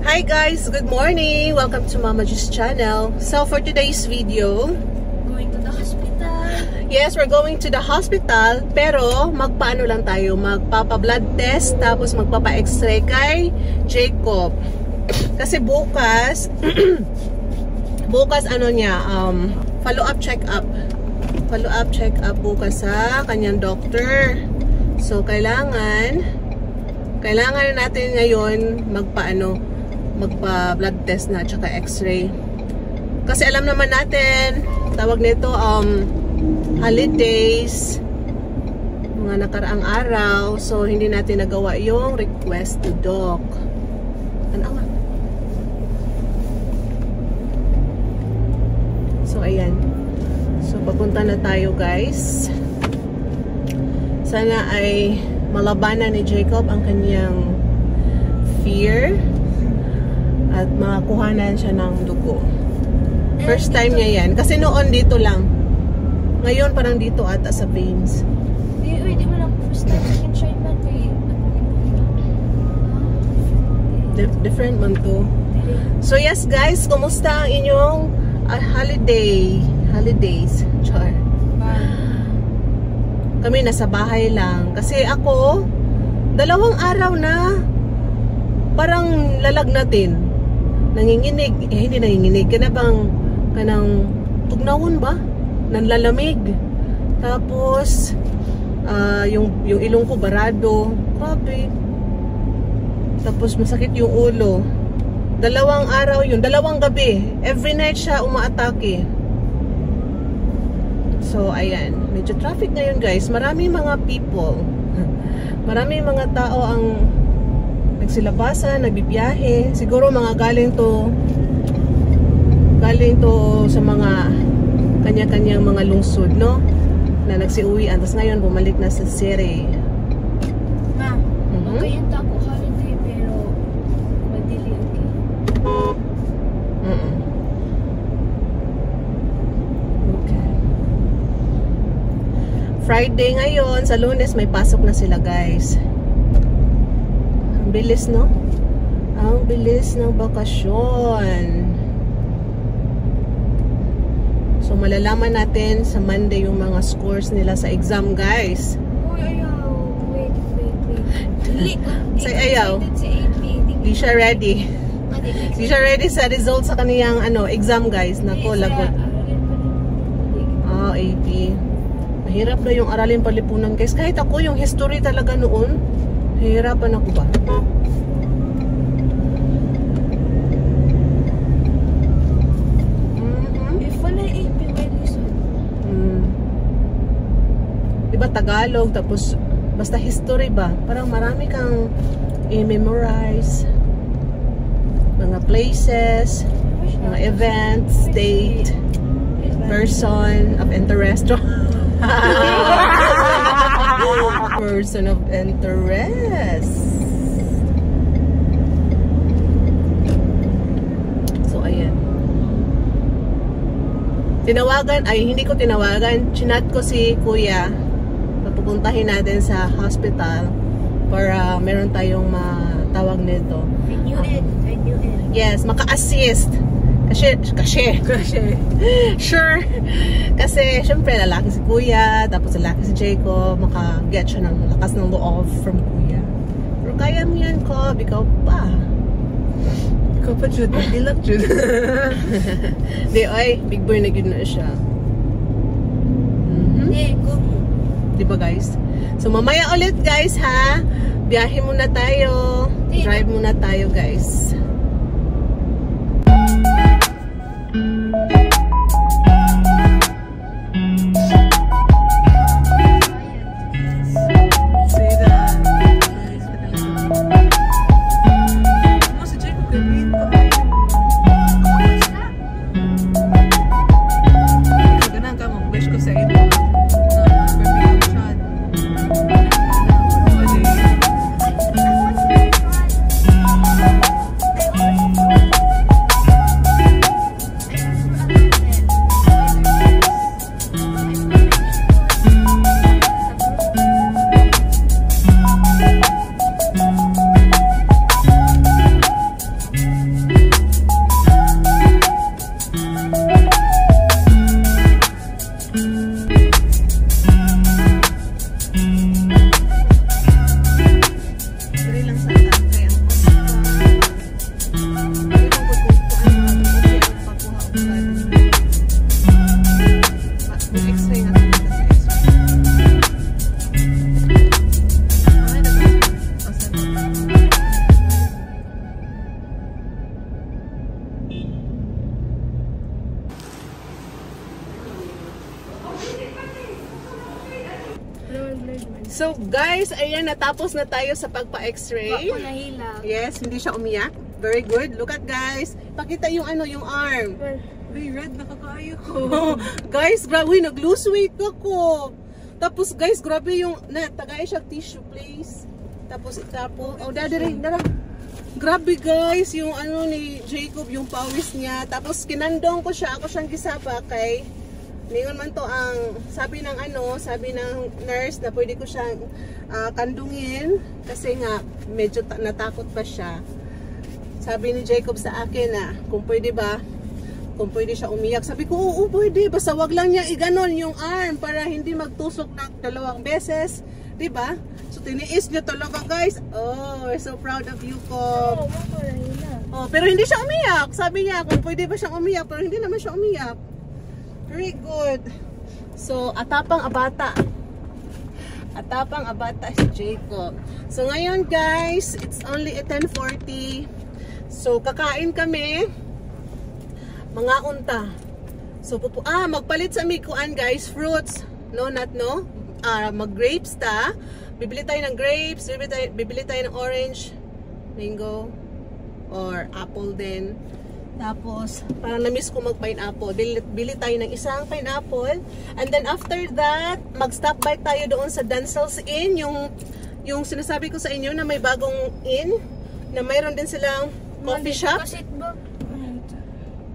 Hi guys, good morning! Welcome to Mama Juice channel. So for today's video, Going to the hospital. yes, we're going to the hospital. Pero magpaano lang tayo, magpapa-blood test tapos magpapa-x-ray kay Jacob. Kasi bukas bukas ano niya, follow-up check-up. Follow-up check-up bukas sa kanyang doctor. So kailangan natin ngayon magpa-blood test na tsaka x-ray. Kasi alam naman natin, tawag nito holidays, mga nakaraang araw, so hindi natin nagawa yung request to doc. Ano? So ayan. So papunta na tayo guys. Sana ay malabanan ni Jacob ang kanyang fear at makakuhanan siya ng dugo. First time niya yan. Kasi noon dito lang. Ngayon parang dito ata sa veins. Di mo lang first time. Second try man kay Different man to. So yes guys, kumusta ang inyong holidays? Char. Kami nasa bahay lang. Kasi ako, 2 araw na parang lalagnatin. Nanginginig. Hindi nanginginig. Kanang tugnawon ba? Nanlalamig. Tapos, yung ilong ko barado. Grabe. Tapos masakit yung ulo. 2 araw yun. 2 gabi. Every night siya umaatake. So, ayan. Medyo traffic ngayon guys. Maraming mga people. Maraming mga tao ang nagsilabasan, nagbibiyahe. Siguro mga galing to sa mga kanya-kanyang mga lungsod, no? Na nagsiuwian. Tapos ngayon, bumalik na sa city. Ma, okay yung tako holiday pero madili okay. Okay. Friday ngayon, sa Lunes may pasok na sila guys. Ang bilis, no? Ang bilis ng bakasyon. So malalaman natin sa Monday yung mga scores nila sa exam guys. Uy, ayaw. Wait. Say ayaw. Di siya ready. Di siya ready sa results sa kaniyang exam guys. Nako, lagot. AP. Mahirap na yung aralin palipunan guys. Kahit ako yung history talaga noon, hihirapan ako ba? Diba Tagalog, tapos basta history ba? Parang marami kang i-memorize. Mga places, mga events, date, person of interest. Person of interest. So, ayan. Hindi ko tinawagan. Chinat ko si Kuya. Pupuntahin natin sa hospital para meron tayong matawag nito. I knew it. Yes, maka-assist. Kasi sure. Kasi syempre lalaki si Kuya, tapos lalaki si Jacob, maka-get siya ng lakas ng loob from Kuya. Pero kaya mo yan, Cob. Ikaw pa. Ikaw pa, Jude. Dilak, Jude. Di, ay, big boy na yun na siya. Diba guys? So mamaya ulit guys ha. Biyahe muna tayo. Drive muna tayo guys. So guys, ayan, natapos na tayo sa pagpa-x-ray. Ako nahila. Yes, hindi siya umiyak. Very good. Look at guys. Pakita yung ano, yung arm. Uy, red, nakakaayo ko. Guys, grabe, nag-lose weight ako. Tapos guys, grabe yung, tagay siya tissue please. Tapos itapo. Oh, dada. Grabe guys, yung ano ni Jacob, yung pawis niya. Tapos kinandong ko siya, ako siyang gisaba kay ningon man to ang sabi ng nurse na pwede ko siyang kandungin kasi nga medyo natakot pa siya. Sabi ni Jacob sa akin na kung pwede siya umiyak. Sabi ko, oo pwede, basta wag lang niya iganon yung arm para hindi magtusok ng 2 beses, 'di ba? So tiniis niya talaga guys. Oh, we're so proud of you, Cob. Oh, pero hindi siya umiyak. Sabi niya kung pwede ba siyang umiyak, pero hindi naman siya umiyak. Very good. So, atapang abata si Jacob. So, ngayon guys, it's only 10:40. So, kakain kami. Mga unta. So, magpalit sa mikuan guys, fruits. No, mag-grapes ta. Bibili tayo ng grapes, bibili tayo ng orange, mango, or apple din. Tapos, parang na-miss ko mag-pineapple. Bili tayo ng isang pineapple. And then after that, mag-stop by tayo doon sa Dansel's Inn. Yung sinasabi ko sa inyo na may bagong inn. Na mayroon din silang coffee shop.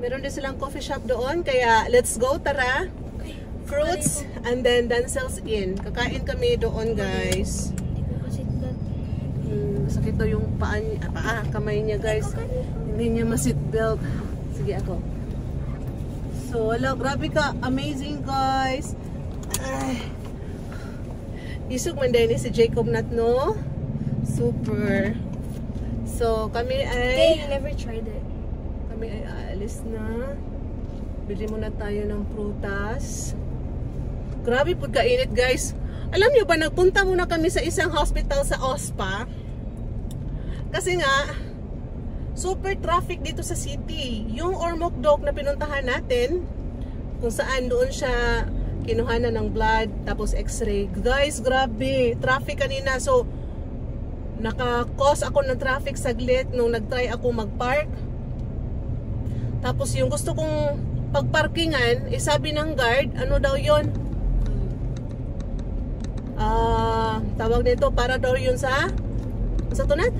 Meron din silang coffee shop doon. Kaya, let's go, tara. Fruits, and then Dansel's Inn. Kakain kami doon, guys. Sakit daw yung kamay niya, guys. Hindi niya ma-seatbelt. Sige ako. So, wala, grabe ka. Amazing, guys. Isog man din si Jacob nat, no? Super. So, kami ay... Hey, you never tried it. Kami ay aalis na. Bili muna tayo ng prutas. Grabe po kainit, guys. Alam niyo ba, nagpunta muna kami sa isang hospital sa OSPA. Kasi nga, super traffic dito sa city. Yung Ormoc-Doc na pinuntahan natin, kung saan doon siya kinuhanan ng blood, tapos x-ray. Guys, grabe. Traffic kanina. So, naka-cause ako ng traffic saglit nung nag-try ako mag-park. Tapos yung gusto kong pagparkingan, sabi ng guard, ano daw yun? Tawag nito, para daw yun sa tunat?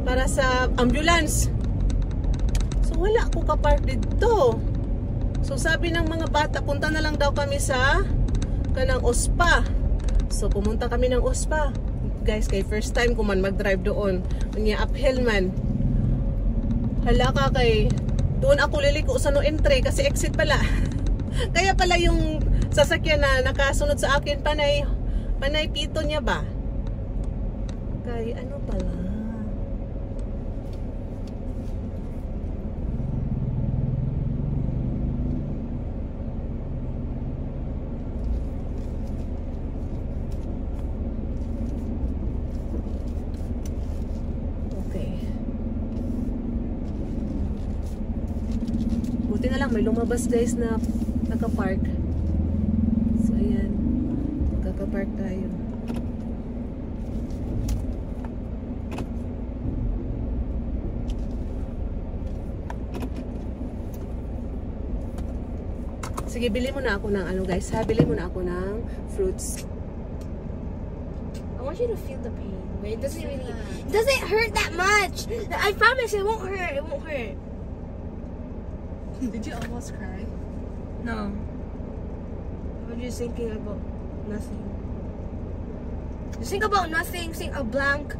Para sa ambulance. So wala ko ka-park dito. So sabi ng mga bata, punta na lang daw kami sa kanang OSPA. So pumunta kami ng OSPA. Guys, kay first time ko man mag-drive doon. Unya uphill man. Hala ka kay doon ako liliko sa no entry kasi exit pala. Kaya pala yung sasakyan na nakasunod sa akin panay pito niya ba? Kay ano pala? Buti na lang may lumabas guys na naka-park. So ayan, magkaka-park tayo. Sige, bili mo na ako ng ano guys ha, bili mo na ako ng fruits. I want you to feel the pain. But it doesn't hurt that much. I promise it won't hurt. It won't hurt. Did you almost cry? No. I was just thinking about nothing. Just think about nothing. Think a blank.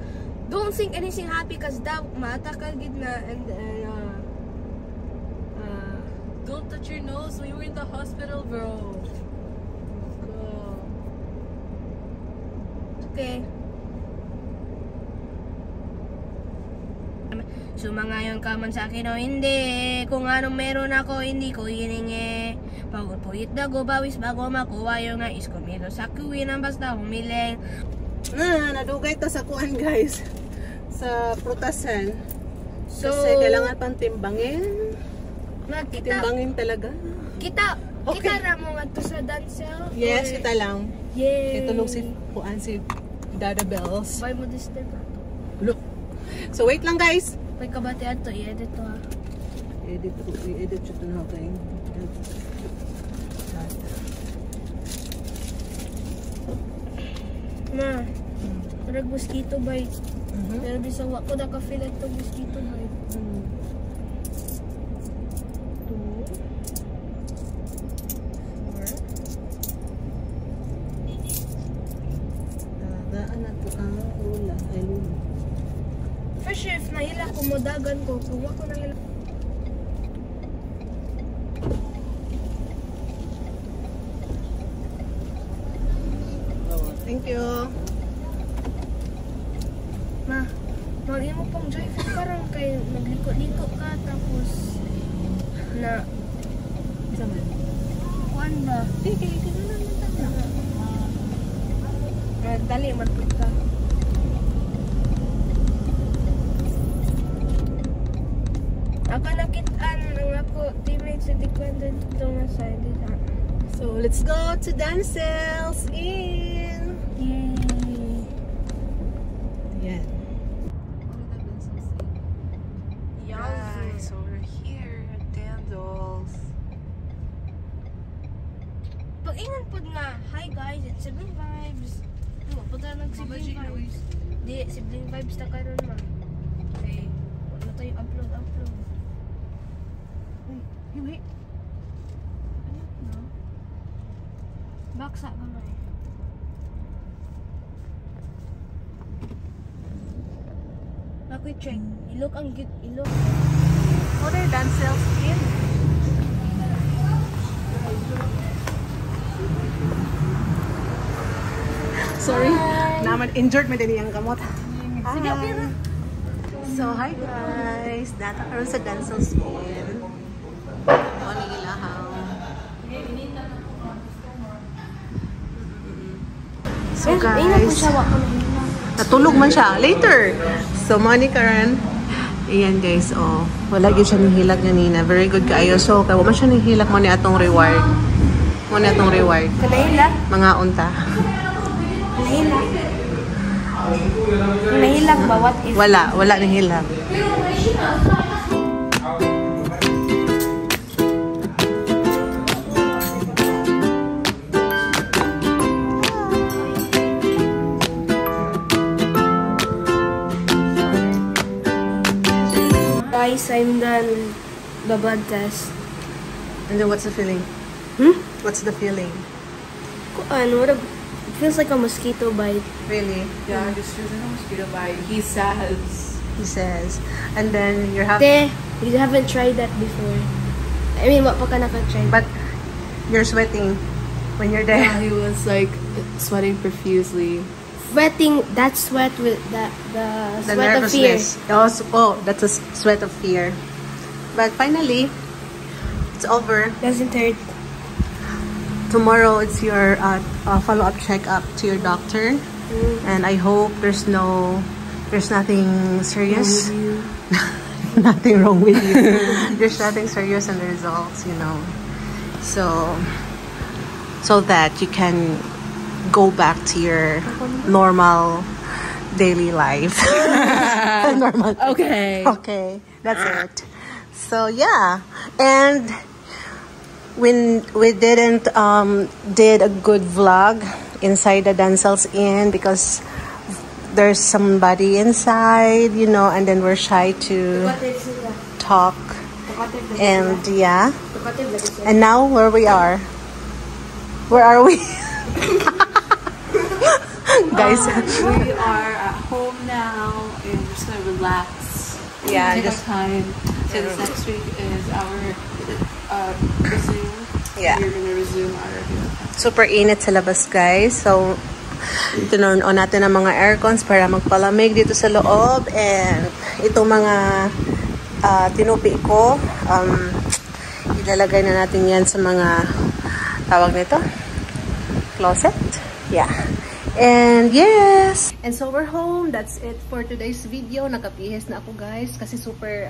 Don't think anything happy because that maatakal gid na and don't touch your nose when you were in the hospital, bro. Okay. So mga yon ka man sa akin o hindi. Kung anong meron ako, hindi ko hiningi. Pagod puyit dago, bawis bago makuha yung nga is kumilo sa kuwin ang basta humiling. Nadugay to sa kuan guys. Sa prutasan. So, kasi kailangan pang timbangin. Timbangin talaga. Kita na mo nga to sa Dancel? Yes, kita lang. Yay! Kaya tulog si Juan, si Dada Bells. Buy mo this din pa. Look. So wait lang guys. May kabatian to, i-edit to ha. I-edit siya ito na kayo. Ma, parang mosquito bite. Pero bisawa ko naka-feel ito mosquito bite. 2, 4. Daan na ito ang lula. Ay lula. First shift, nahila ko, modagan ko. Kung ako nahila. Thank you. Ma, mali mo pang drive. Parang kayo nagliko-liko ka. Tapos, na, Sama. kuan ba? Sige, tingnan naman. Dali, matpit ka. Ako nakitaan ang ako teammates sa dependent dito nga side nila. So let's go to Dancel's Inn. Yay! Yan. Guys, so we're here at Dandles. Pag-ingan po nga, hi guys, it's Sibling Vibes. Punta ng Sibling Vibes. Di, Sibling Vibes na karon ma. Okay, wala tayo upload. Wait. No? Baksa ba may? Ako check. Ilok ang ilok. What are Dancel's Inn? Sorry. Naman injured man din yung gamot. Sige, okay na. So, hi guys. Data karon sa Dancel's Inn. Ano ilahaw. So guys, natulog man siya. Later. So, money karon. Ayan guys, oh. Wala gyud siya nihilag ganina. Very good kaayo. So, kaya wala siya nihilag mo ni atong reward. Mo ni atong reward. Kanahila? Mga unta. Nahilang ba? What if? Wala nihilag. Guys, I'm done the blood test. And then what's the feeling? What's the feeling? What it feels like a mosquito bite. Really? Yeah, this isn't a mosquito bite. He says. And then you're happy. You haven't tried that before. I mean, what pa ka naka-try? But you're sweating when you're there. Yeah, he was like sweating profusely. Sweating, that sweat with the The sweat of fear. nervousness. Oh, that's a sweat of fear. But finally, it's over. Doesn't hurt. Tomorrow, it's your follow-up checkup to your doctor. And I hope there's nothing serious. Nothing wrong with you. There's nothing serious in the results, you know. So that you can go back to your normal daily life. Normal. Okay. Okay, that's it. So yeah, and when we did a good vlog inside the Dancel's Inn because there's somebody inside, you know, and then we're shy to talk. And yeah, and now where we are. Where are we? Guys, We are at home now and we're just gonna relax. Yeah, take just- our time. Since next week is our resume. Yeah. We're gonna resume our super init sa labas, guys. So, tinurn on natin ang mga aircons para magpalamig dito sa loob. And itong mga tinupi ko, ilalagay na natin yan sa mga tawag nito, closet. Yeah. And yes! And so we're home. That's it for today's video. Nakapihis na ako, guys. Kasi super,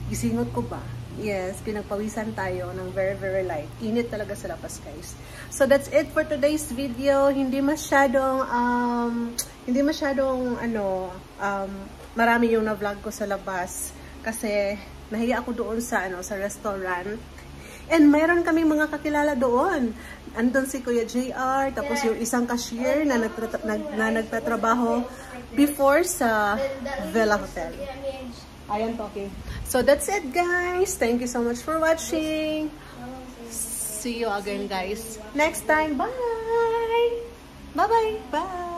gisingot ko ba? Yes, pinagpawisan tayo ng very, very light. Init talaga sa labas, guys. So, that's it for today's video. Hindi masyadong, marami yung na-vlog ko sa labas. Kasi, nahiya ako doon sa, sa restaurant. And mayroon kami mga kakilala doon. Andun si Kuya JR, tapos yung isang cashier na nagtatrabaho before sa Villa Hotel. Ayan, talking. So, that's it, guys. Thank you so much for watching. See you again, guys. Next time. Bye! Bye-bye. Bye!